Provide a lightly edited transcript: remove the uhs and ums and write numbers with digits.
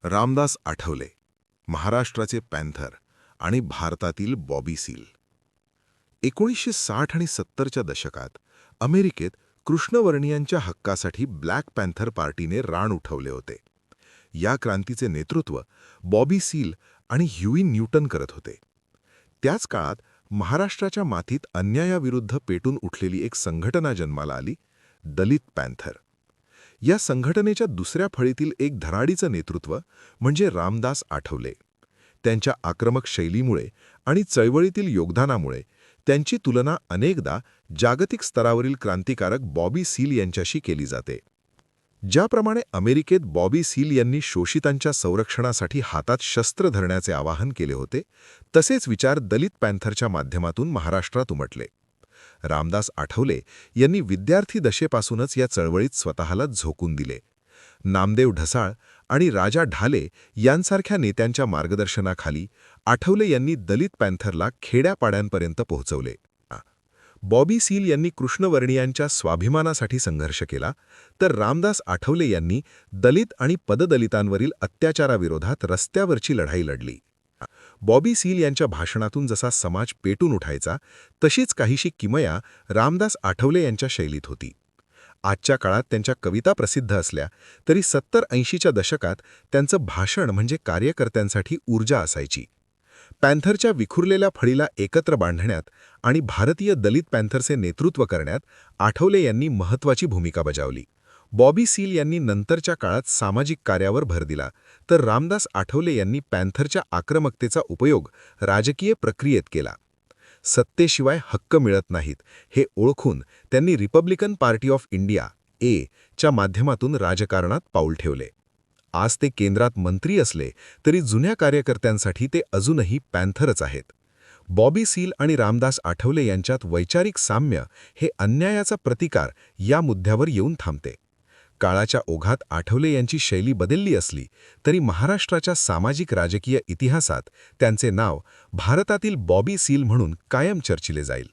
रामदास आठवले, महाराष्ट्राचे पॅन्थर आणि भारतातील बॉबी सील. 1960 आणि 70च्या दशकात अमेरिकेत कृष्णवर्णियांच्या हक्कासाठी ब्लॅक पॅन्थर पार्टीने रान उठवले होते. या क्रांतीचे नेतृत्व बॉबी सील आणि ह्युई न्यूटन करत होते. त्याच काळात महाराष्ट्राच्या मातीत अन्यायाविरुद्ध पेटून उठलेली एक संघटना जन्माला आली, दलित पॅन्थर. या संघटनेच्या दुसऱ्या फळीतील एक धनाडीचं नेतृत्व म्हणजे रामदास आठवले. त्यांच्या आक्रमक शैलीमुळे आणि चळवळीतील योगदानामुळे त्यांची तुलना अनेकदा जागतिक स्तरावरील क्रांतिकारक बॉबी सील यांच्याशी केली जाते. ज्याप्रमाणे अमेरिकेत बॉबी सील यांनी शोषितांच्या संरक्षणासाठी हातात शस्त्र धरण्याचे आवाहन केले होते, तसेच विचार दलित पॅन्थरच्या माध्यमातून महाराष्ट्रात उमटले. रामदास आठवले यांनी विद्यार्थी दशेपासूनच या चळवळीत स्वतःला झोकून दिले. नामदेव ढसाळ आणि राजा ढाले यांसारख्या नेत्यांच्या मार्गदर्शनाखाली आठवले यांनी दलित पॅन्थरला खेड्यापाड्यांपर्यंत पोहोचवले. बॉबी सील यांनी कृष्णवर्णियांच्या स्वाभिमानासाठी संघर्ष केला, तर रामदास आठवले यांनी दलित आणि पददलितांवरील अत्याचाराविरोधात रस्त्यावरची लढाई लढली. बॉबी सील यांच्या भाषणातून जसा समाज पेटून उठायचा, तशीच काहीशी किमया रामदास आठवले यांच्या शैलीत होती. आजच्या काळात त्यांच्या कविता प्रसिद्ध असल्या तरी 70-80च्या दशकात त्यांचं भाषण म्हणजे कार्यकर्त्यांसाठी ऊर्जा असायची. पॅन्थरच्या विखुरलेल्या फळीला एकत्र बांधण्यात आणि भारतीय दलित पॅन्थरचे नेतृत्व करण्यात आठवले यांनी महत्त्वाची भूमिका बजावली. बॉबी सील यांनी नंतरच्या काळात सामाजिक कार्यावर भर दिला, तर रामदास आठवले यांनी पॅन्थरच्या आक्रमकतेचा उपयोग राजकीय प्रक्रियेत केला. सत्तेशिवाय हक्क मिळत नाहीत हे ओळखून त्यांनी रिपब्लिकन पार्टी ऑफ इंडिया च्या माध्यमातून राजकारणात पाऊल ठेवले. आज ते केंद्रात मंत्री असले तरी जुन्या कार्यकर्त्यांसाठी ते अजूनही पॅन्थरच आहेत. बॉबी सील आणि रामदास आठवले यांच्यात वैचारिक साम्य हे अन्यायाचा प्रतिकार या मुद्द्यावर येऊन थांबते. काळाच्या ओघात आठवले यांची शैली बदलली असली तरी महाराष्ट्राच्या सामाजिक राजकीय इतिहासात त्यांचे नाव भारतातील बॉबी सील म्हणून कायम चर्चिले जाईल.